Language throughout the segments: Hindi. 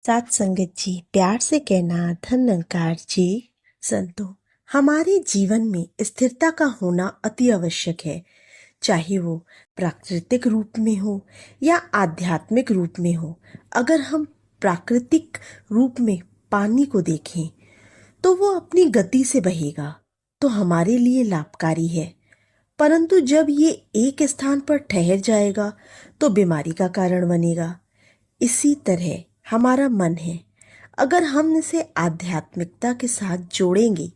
साथ संगत जी, प्यार से कहना धन्यकार जी। संतों, हमारे जीवन में स्थिरता का होना अति आवश्यक है, चाहे वो प्राकृतिक रूप में हो या आध्यात्मिक रूप में हो। अगर हम प्राकृतिक रूप में पानी को देखें तो वो अपनी गति से बहेगा तो हमारे लिए लाभकारी है, परंतु जब ये एक स्थान पर ठहर जाएगा तो बीमारी का कारण बनेगा। इसी तरह हमारा मन है, अगर हम इसे आध्यात्मिकता के साथ जोड़ेंगे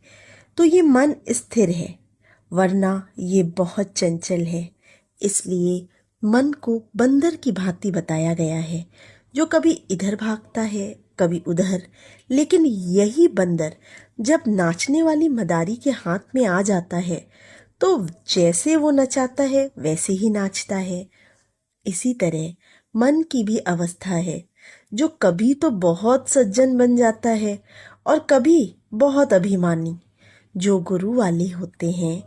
तो ये मन स्थिर है, वरना ये बहुत चंचल है। इसलिए मन को बंदर की भांति बताया गया है, जो कभी इधर भागता है कभी उधर। लेकिन यही बंदर जब नाचने वाली मदारी के हाथ में आ जाता है तो जैसे वो नचाता है वैसे ही नाचता है। इसी तरह मन की भी अवस्था है, जो कभी तो बहुत सज्जन बन जाता है और कभी बहुत अभिमानी। जो गुरु वाले होते हैं,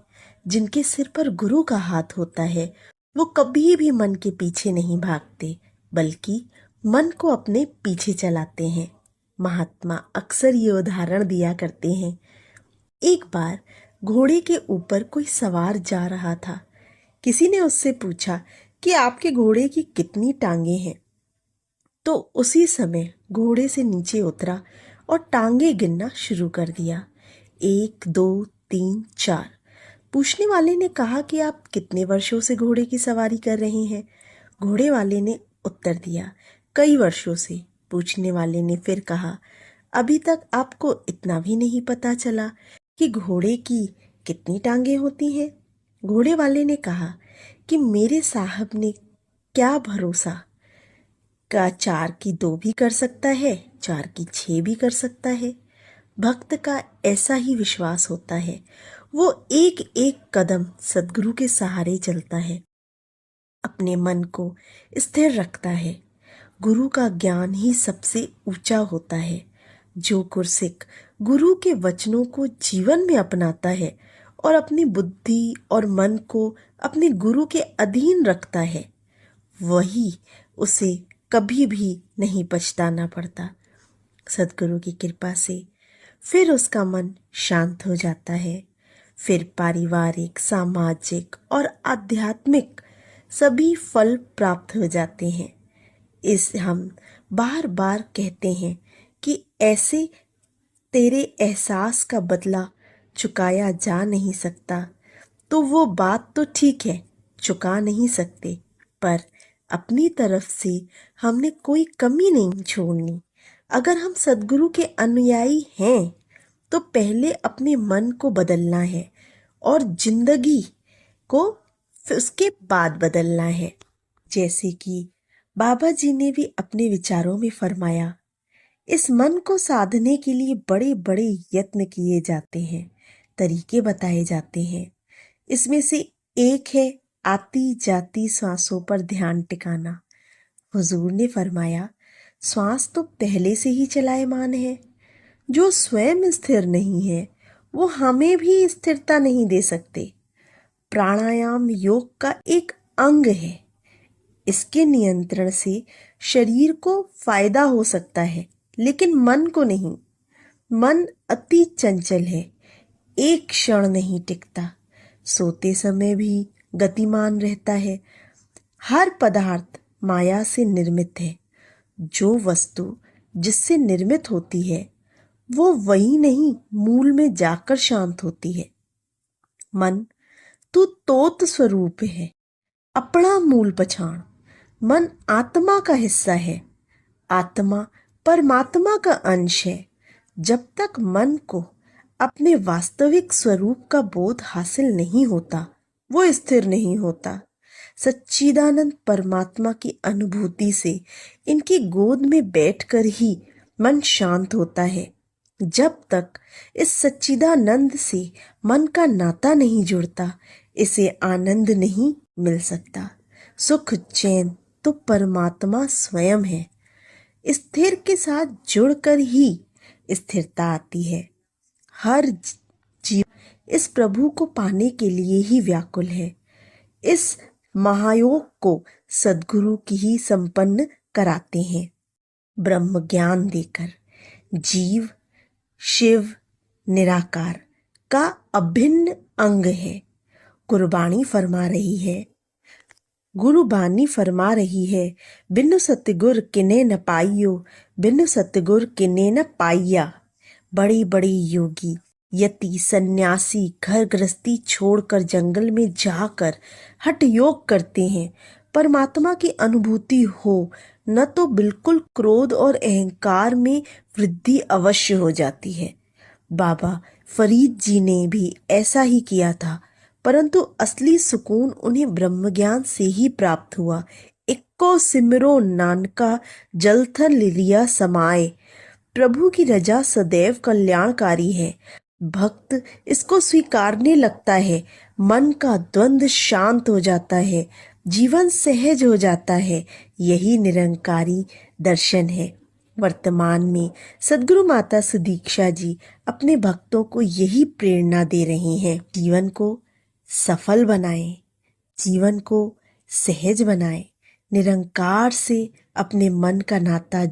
जिनके सिर पर गुरु का हाथ होता है, वो कभी भी मन के पीछे नहीं भागते, बल्कि मन को अपने पीछे चलाते हैं। महात्मा अक्सर ये उदाहरण दिया करते हैं। एक बार घोड़े के ऊपर कोई सवार जा रहा था। किसी ने उससे पूछा कि आपके घोड़े की कितनी टांगे हैं? तो उसी समय घोड़े से नीचे उतरा और टांगे गिनना शुरू कर दिया। 1 2 3 4। पूछने वाले ने कहा कि आप कितने वर्षों से घोड़े की सवारी कर रहे हैं? घोड़े वाले ने उत्तर दिया, कई वर्षों से। पूछने वाले ने फिर कहा, अभी तक आपको इतना भी नहीं पता चला कि घोड़े की कितनी टांगे होती हैं? घोड़े वाले ने कहा कि मेरे साहब ने क्या भरोसा, का 4 की 2 भी कर सकता है, 4 की 6 भी कर सकता है। भक्त का ऐसा ही विश्वास होता है। वो एक एक कदम सद्गुरु के सहारे चलता है, अपने मन को स्थिर रखता है। गुरु का ज्ञान ही सबसे ऊंचा होता है। जो गुरसिक गुरु के वचनों को जीवन में अपनाता है और अपनी बुद्धि और मन को अपने गुरु के अधीन रखता है, वही उसे कभी भी नहीं पछताना पड़ता। सद्गुरु की कृपा से फिर उसका मन शांत हो जाता है। फिर पारिवारिक, सामाजिक और आध्यात्मिक सभी फल प्राप्त हो जाते हैं। इस हम बार बार कहते हैं कि ऐसे तेरे एहसास का बदला चुकाया जा नहीं सकता। तो वो बात तो ठीक है, चुका नहीं सकते, पर अपनी तरफ से हमने कोई कमी नहीं छोड़नी। अगर हम सद्गुरु के अनुयायी हैं तो पहले अपने मन को बदलना है और जिंदगी को उसके बाद बदलना है। जैसे कि बाबा जी ने भी अपने विचारों में फरमाया, इस मन को साधने के लिए बड़े बड़े यत्न किए जाते हैं, तरीके बताए जाते हैं। इसमें से एक है आती जाती सांसों पर ध्यान टिकाना। हुजूर ने फरमाया, श्वास तो पहले से ही चलायमान है। जो स्वयं स्थिर नहीं है वो हमें भी स्थिरता नहीं दे सकते। प्राणायाम योग का एक अंग है। इसके नियंत्रण से शरीर को फायदा हो सकता है, लेकिन मन को नहीं। मन अति चंचल है, एक क्षण नहीं टिकता। सोते समय भी गतिमान रहता है। हर पदार्थ माया से निर्मित है। जो वस्तु जिससे निर्मित होती है वो वही नहीं मूल में जाकर शांत होती है। मन तू तोत स्वरूप है, अपना मूल पछाण। मन आत्मा का हिस्सा है, आत्मा परमात्मा का अंश है। जब तक मन को अपने वास्तविक स्वरूप का बोध हासिल नहीं होता, वो स्थिर नहीं होता। सच्चिदानंद परमात्मा की अनुभूति से इनकी गोद में बैठकर ही मन शांत होता है। जब तक इस सच्चिदानंद से मन का नाता नहीं जुड़ता, इसे आनंद नहीं मिल सकता। सुख चैन तो परमात्मा स्वयं है। स्थिर के साथ जुड़कर ही स्थिरता आती है। हर जीव इस प्रभु को पाने के लिए ही व्याकुल है। इस महायोग को सद्गुरु की ही संपन्न कराते हैं। ब्रह्म ज्ञान देकर जीव शिव निराकार का अभिन्न अंग है। गुरुबानी फरमा रही है, बिनु सतगुर किने न पाइयो, बिनु सतगुर किने न पाइया। बड़े बड़े योगी यति सन्यासी घर गृहस्थी छोड़कर जंगल में जाकर हठ योग करते हैं। परमात्मा की अनुभूति हो न तो बिल्कुल क्रोध और अहंकार में वृद्धि अवश्य हो जाती है। बाबा फरीद जी ने भी ऐसा ही किया था, परंतु असली सुकून उन्हें ब्रह्मज्ञान से ही प्राप्त हुआ। इक्को सिमरो नानका जलथल लिया समाए। प्रभु की रजा सदैव कल्याणकारी है। भक्त इसको स्वीकारने लगता है, मन का द्वंद्व शांत हो जाता है, जीवन सहज हो जाता है। यही निरंकारी दर्शन है। वर्तमान में सद्गुरु माता सुदीक्षा जी अपने भक्तों को यही प्रेरणा दे रही हैं। जीवन को सफल बनाएं, जीवन को सहज बनाएं, निरंकार से अपने मन का नाता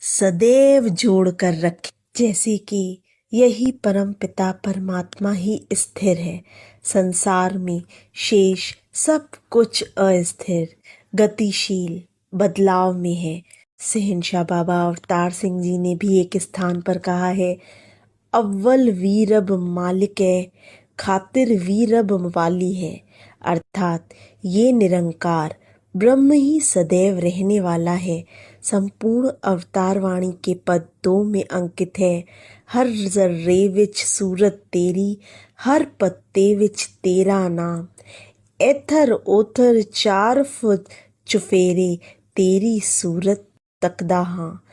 सदैव जोड़ कर रखें। जैसे कि यही परम पिता परमात्मा ही स्थिर है, संसार में शेष सब कुछ अस्थिर गतिशील बदलाव में है। शहंशाह बाबा अवतार सिंह जी ने भी एक स्थान पर कहा है, अव्वल वीरब मालिक है, खातिर वीरब वाली है। अर्थात ये निरंकार ब्रह्म ही सदैव रहने वाला है। संपूर्ण अवतार वाणी के पद 2 में अंकित है। हर जर्रे विच सूरत तेरी, हर पत्ते विच तेरा नाम। एथर ओथर 4 फुट चुफेरे, तेरी सूरत तकदा हाँ।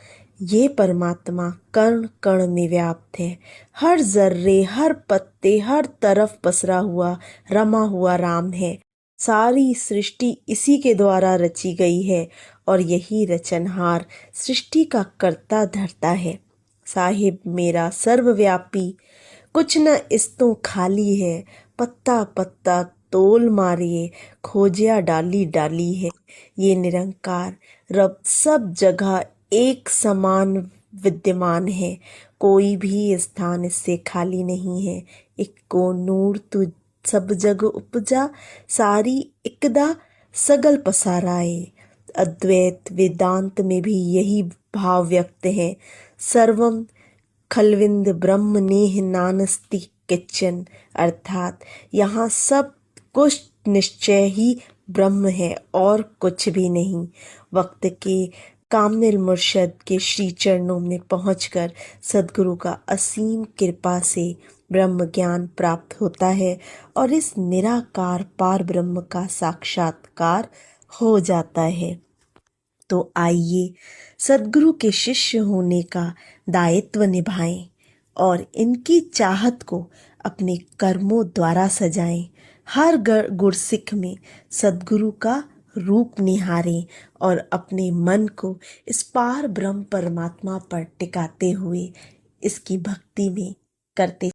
ये परमात्मा कण कण में व्याप्त है। हर जर्रे हर पत्ते हर तरफ पसरा हुआ रमा हुआ राम है। सारी सृष्टि इसी के द्वारा रची गई है और यही रचनहार सृष्टि का कर्ता धर्ता है। साहिब मेरा सर्वव्यापी, कुछ न इस्तो खाली है। पत्ता पत्ता तोल मारिए, खोजिया डाली डाली है। ये निरंकार रब सब जगह एक समान विद्यमान है। कोई भी स्थान इससे खाली नहीं है। इक्को नूर तु सब जग उपजा, सारी इकदा सगल पसाराए। अद्वैत वेदांत में भी यही भाव व्यक्त है। सर्वम खलविंद ब्रह्म नेह नानस्ति किच्चन। अर्थात यहाँ सब कुछ निश्चय ही ब्रह्म है और कुछ भी नहीं। वक्त के कामिल मुर्शद के श्री चरणों में पहुंचकर सद्गुरु का असीम कृपा से ब्रह्म ज्ञान प्राप्त होता है और इस निराकार पार ब्रह्म का साक्षात्कार हो जाता है। तो आइए सद्गुरु के शिष्य होने का दायित्व निभाएं और इनकी चाहत को अपने कर्मों द्वारा सजाएं। हर गुरसिख में सद्गुरु का रूप निहारें और अपने मन को इस पार ब्रह्म परमात्मा पर टिकाते हुए इसकी भक्ति में करते